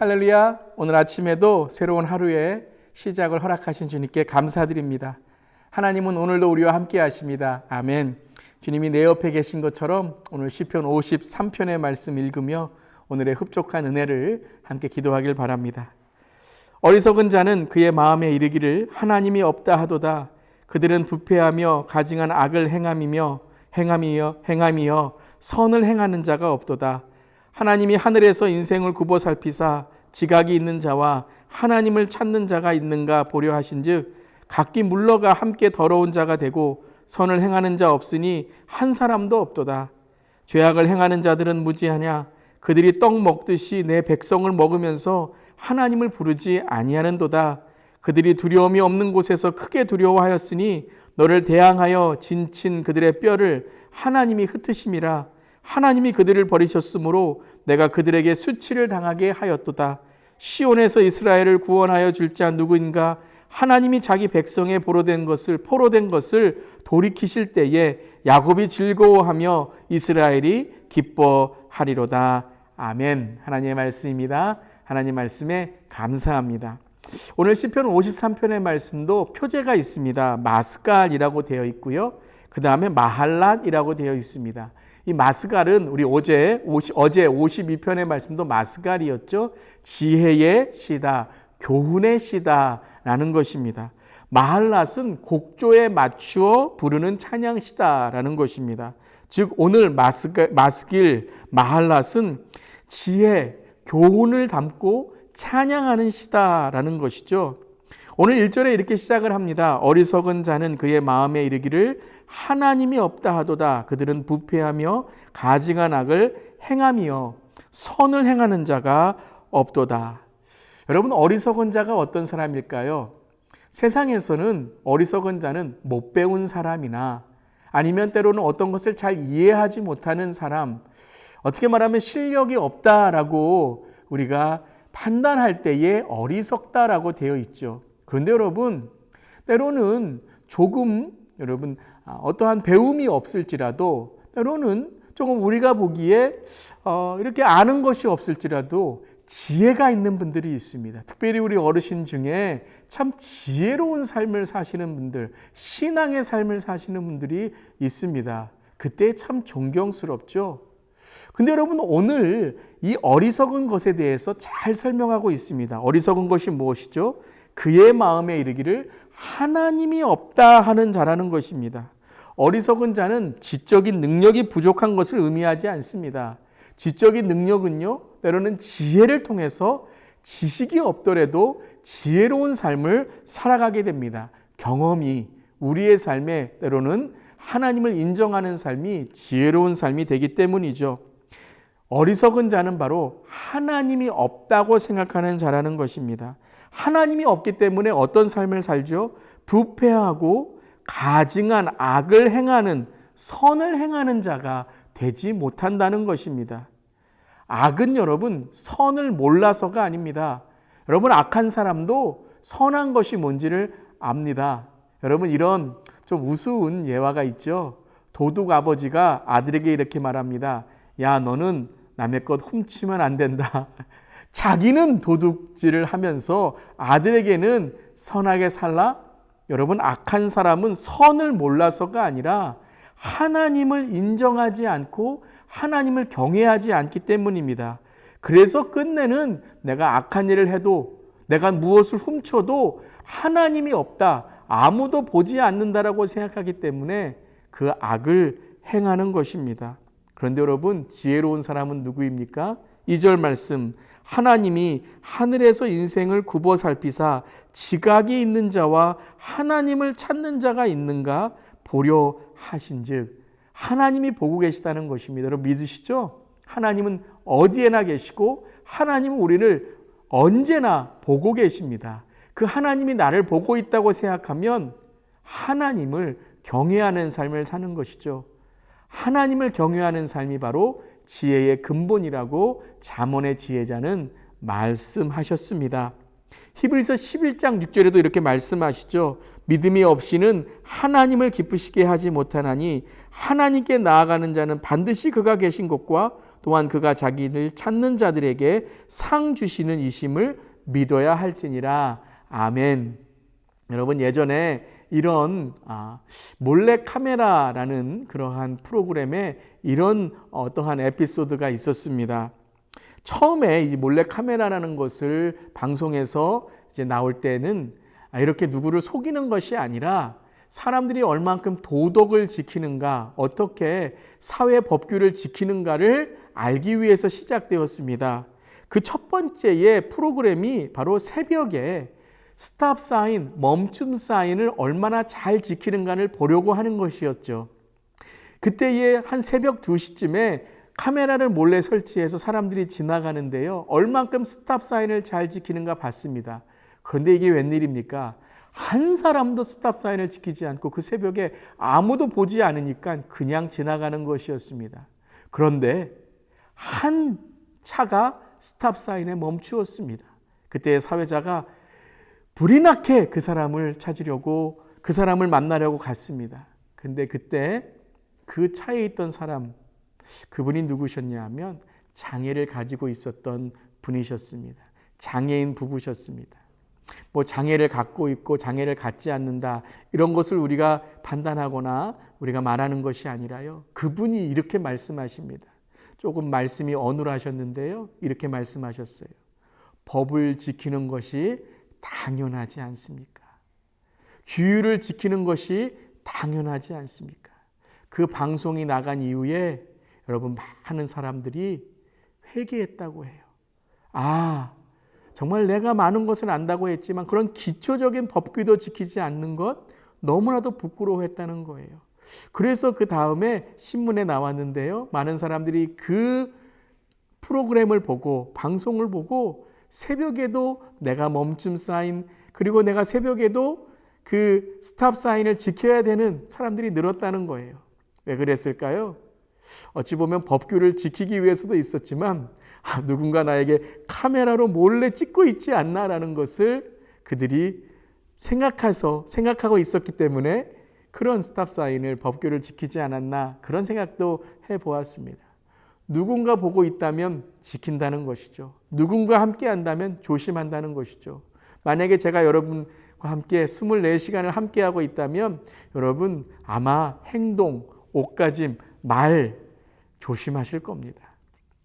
할렐루야. 오늘 아침에도 새로운 하루의 시작을 허락하신 주님께 감사드립니다. 하나님은 오늘도 우리와 함께 하십니다. 아멘. 주님이 내 옆에 계신 것처럼 오늘 시편 53편의 말씀 읽으며 오늘의 흡족한 은혜를 함께 기도하길 바랍니다. 어리석은 자는 그의 마음에 이르기를 하나님이 없다 하도다. 그들은 부패하며 가증한 악을 행함이며 선을 행하는 자가 없도다. 하나님이 하늘에서 인생을 굽어 살피사 지각이 있는 자와 하나님을 찾는 자가 있는가 보려 하신즉 각기 물러가 함께 더러운 자가 되고 선을 행하는 자 없으니 한 사람도 없도다. 죄악을 행하는 자들은 무지하냐? 그들이 떡 먹듯이 내 백성을 먹으면서 하나님을 부르지 아니하는도다. 그들이 두려움이 없는 곳에서 크게 두려워하였으니 너를 대항하여 진친 그들의 뼈를 하나님이 흩으심이라. 하나님이 그들을 버리셨으므로 내가 그들에게 수치를 당하게 하였도다. 시온에서 이스라엘을 구원하여 줄 자 누구인가? 하나님이 자기 백성의 포로된 것을 돌이키실 때에 야곱이 즐거워하며 이스라엘이 기뻐하리로다. 아멘. 하나님의 말씀입니다. 하나님 말씀에 감사합니다. 오늘 시편 53편의 말씀도 표제가 있습니다. 마스갈이라고 되어 있고요. 그 다음에 마할랏이라고 되어 있습니다. 이 마스갈은 우리 어제 52편의 말씀도 마스갈이었죠. 지혜의 시다, 교훈의 시다라는 것입니다. 마할랏은 곡조에 맞추어 부르는 찬양시다라는 것입니다. 즉 오늘 마할랏은 지혜, 교훈을 담고 찬양하는 시다라는 것이죠. 오늘 1절에 이렇게 시작을 합니다. 어리석은 자는 그의 마음에 이르기를 하나님이 없다 하도다. 그들은 부패하며 가증한 악을 행하며 선을 행하는 자가 없도다. 여러분, 어리석은 자가 어떤 사람일까요? 세상에서는 어리석은 자는 못 배운 사람이나 아니면 때로는 어떤 것을 잘 이해하지 못하는 사람, 어떻게 말하면 실력이 없다라고 우리가 판단할 때에 어리석다라고 되어 있죠. 그런데 여러분, 때로는 어떠한 배움이 없을지라도 때로는 조금 우리가 보기에 이렇게 아는 것이 없을지라도 지혜가 있는 분들이 있습니다. 특별히 우리 어르신 중에 참 지혜로운 삶을 사시는 분들, 신앙의 삶을 사시는 분들이 있습니다. 그때 참 존경스럽죠. 근데 여러분, 오늘 이 어리석은 것에 대해서 잘 설명하고 있습니다. 어리석은 것이 무엇이죠? 그의 마음에 이르기를 하나님이 없다 하는 자라는 것입니다. 어리석은 자는 지적인 능력이 부족한 것을 의미하지 않습니다. 지적인 능력은요, 때로는 지혜를 통해서 지식이 없더라도 지혜로운 삶을 살아가게 됩니다. 경험이 우리의 삶에 때로는 하나님을 인정하는 삶이 지혜로운 삶이 되기 때문이죠. 어리석은 자는 바로 하나님이 없다고 생각하는 자라는 것입니다. 하나님이 없기 때문에 어떤 삶을 살죠? 부패하고 가증한 악을 행하는, 선을 행하는 자가 되지 못한다는 것입니다. 악은 여러분, 선을 몰라서가 아닙니다. 여러분, 악한 사람도 선한 것이 뭔지를 압니다. 여러분, 이런 좀 우스운 예화가 있죠. 도둑 아버지가 아들에게 이렇게 말합니다. 야, 너는 남의 것 훔치면 안 된다. 자기는 도둑질을 하면서 아들에게는 선하게 살라? 여러분, 악한 사람은 선을 몰라서가 아니라 하나님을 인정하지 않고 하나님을 경외하지 않기 때문입니다. 그래서 끝내는 내가 악한 일을 해도, 내가 무엇을 훔쳐도 하나님이 없다, 아무도 보지 않는다라고 생각하기 때문에 그 악을 행하는 것입니다. 그런데 여러분, 지혜로운 사람은 누구입니까? 2절 말씀, 하나님이 하늘에서 인생을 굽어 살피사 지각이 있는 자와 하나님을 찾는 자가 있는가 보려 하신즉, 하나님이 보고 계시다는 것입니다. 여러분 믿으시죠? 하나님은 어디에나 계시고 하나님은 우리를 언제나 보고 계십니다. 그 하나님이 나를 보고 있다고 생각하면 하나님을 경외하는 삶을 사는 것이죠. 하나님을 경외하는 삶이 바로 지혜의 근본이라고 잠언의 지혜자는 말씀하셨습니다. 히브리서 11장 6절에도 이렇게 말씀하시죠. 믿음이 없이는 하나님을 기쁘시게 하지 못하나니 하나님께 나아가는 자는 반드시 그가 계신 곳과 또한 그가 자기를 찾는 자들에게 상 주시는 이심을 믿어야 할지니라. 아멘. 여러분, 예전에 이런 몰래 카메라라는 그러한 프로그램에 이런 어떠한 에피소드가 있었습니다. 처음에 이 몰래 카메라라는 것을 방송에서 이제 나올 때는 이렇게 누구를 속이는 것이 아니라 사람들이 얼만큼 도덕을 지키는가, 어떻게 사회 법규를 지키는가를 알기 위해서 시작되었습니다. 그 첫 번째의 프로그램이 바로 새벽에 스탑 사인, 멈춤 사인을 얼마나 잘 지키는가를 보려고 하는 것이었죠. 그때에 한 새벽 2시쯤에 카메라를 몰래 설치해서 사람들이 지나가는데요. 얼만큼 스탑 사인을 잘 지키는가 봤습니다. 그런데 이게 웬일입니까? 한 사람도 스탑 사인을 지키지 않고 그 새벽에 아무도 보지 않으니까 그냥 지나가는 것이었습니다. 그런데 한 차가 스탑 사인에 멈추었습니다. 그때 사회자가 불이 나게 그 사람을 찾으려고, 그 사람을 만나려고 갔습니다. 근데 그때 그 차에 있던 사람, 그분이 누구셨냐 하면 장애를 가지고 있었던 분이셨습니다. 장애인 부부셨습니다. 뭐 장애를 갖고 있고 장애를 갖지 않는다, 이런 것을 우리가 판단하거나 우리가 말하는 것이 아니라요. 그분이 이렇게 말씀하십니다. 조금 말씀이 어눌하셨는데요. 이렇게 말씀하셨어요. 법을 지키는 것이 당연하지 않습니까? 규율을 지키는 것이 당연하지 않습니까? 그 방송이 나간 이후에 여러분, 많은 사람들이 회개했다고 해요. 정말 내가 많은 것을 안다고 했지만 그런 기초적인 법규도 지키지 않는 것 너무나도 부끄러워했다는 거예요. 그래서 그 다음에 신문에 나왔는데요. 많은 사람들이 그 프로그램을 보고, 방송을 보고 새벽에도 내가 멈춤 사인, 그리고 내가 새벽에도 그 스탑 사인을 지켜야 되는 사람들이 늘었다는 거예요. 왜 그랬을까요? 어찌 보면 법규를 지키기 위해서도 있었지만 누군가 나에게 카메라로 몰래 찍고 있지 않나라는 것을 그들이 생각하고 있었기 때문에 그런 스탑 사인을, 법규를 지키지 않았나, 그런 생각도 해보았습니다. 누군가 보고 있다면 지킨다는 것이죠. 누군가 함께 한다면 조심한다는 것이죠. 만약에 제가 여러분과 함께 24시간을 함께하고 있다면 여러분 아마 행동, 옷가짐, 말 조심하실 겁니다.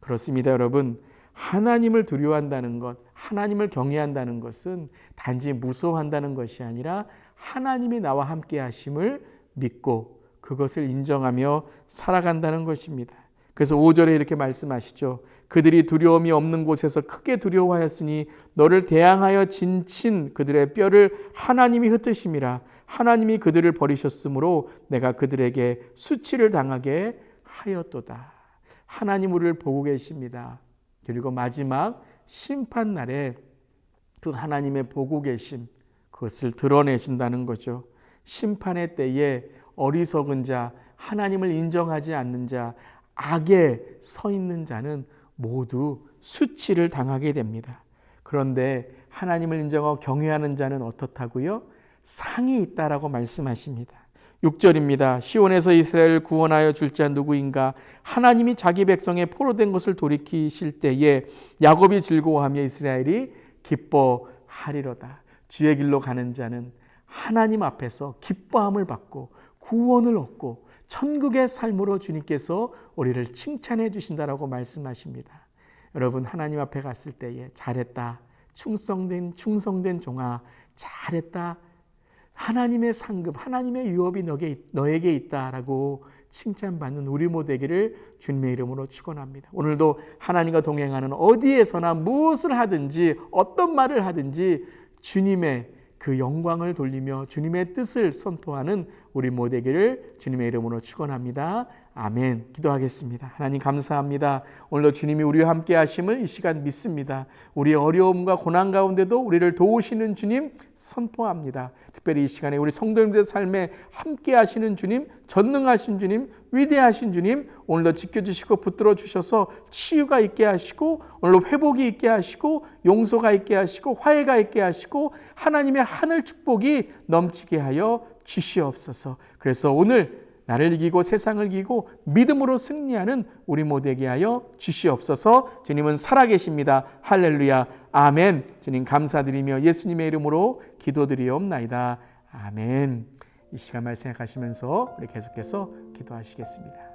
그렇습니다, 여러분. 하나님을 두려워한다는 것, 하나님을 경외한다는 것은 단지 무서워한다는 것이 아니라 하나님이 나와 함께 하심을 믿고 그것을 인정하며 살아간다는 것입니다. 그래서 5절에 이렇게 말씀하시죠. 그들이 두려움이 없는 곳에서 크게 두려워하였으니 너를 대항하여 진친 그들의 뼈를 하나님이 흩으심이라. 하나님이 그들을 버리셨으므로 내가 그들에게 수치를 당하게 하였도다. 하나님 우리를 보고 계십니다. 그리고 마지막 심판날에 그 하나님의 보고 계심, 그것을 드러내신다는 거죠. 심판의 때에 어리석은 자, 하나님을 인정하지 않는 자, 악에 서 있는 자는 모두 수치를 당하게 됩니다. 그런데 하나님을 인정하고 경외하는 자는 어떻다고요? 상이 있다라고 말씀하십니다. 6절입니다. 시온에서 이스라엘을 구원하여 줄 자 누구인가? 하나님이 자기 백성의 포로된 것을 돌이키실 때에 야곱이 즐거워하며 이스라엘이 기뻐하리로다. 주의 길로 가는 자는 하나님 앞에서 기뻐함을 받고 구원을 얻고 천국의 삶으로 주님께서 우리를 칭찬해 주신다라고 말씀하십니다. 여러분, 하나님 앞에 갔을 때에 잘했다, 충성된 종아, 잘했다, 하나님의 상급, 하나님의 유업이 너에게 있다라고 칭찬받는 우리 모두 되기를 주님의 이름으로 축원합니다. 오늘도 하나님과 동행하는 어디에서나 무엇을 하든지 어떤 말을 하든지 주님의 그 영광을 돌리며 주님의 뜻을 선포하는 우리 모두 되기를 주님의 이름으로 축원합니다. 아멘. 기도하겠습니다. 하나님 감사합니다. 오늘도 주님이 우리와 함께 하심을 이 시간 믿습니다. 우리의 어려움과 고난 가운데도 우리를 도우시는 주님 선포합니다. 특별히 이 시간에 우리 성도님들의 삶에 함께 하시는 주님, 전능하신 주님, 위대하신 주님, 오늘도 지켜주시고 붙들어 주셔서 치유가 있게 하시고 오늘도 회복이 있게 하시고 용서가 있게 하시고 화해가 있게 하시고 하나님의 하늘 축복이 넘치게 하여 주시옵소서. 그래서 오늘 나를 이기고 세상을 이기고 믿음으로 승리하는 우리 모두에게 하여 주시옵소서. 주님은 살아계십니다. 할렐루야. 아멘. 주님 감사드리며 예수님의 이름으로 기도드리옵나이다. 아멘. 이 시간 말 생각하시면서 우리 계속해서 기도하시겠습니다.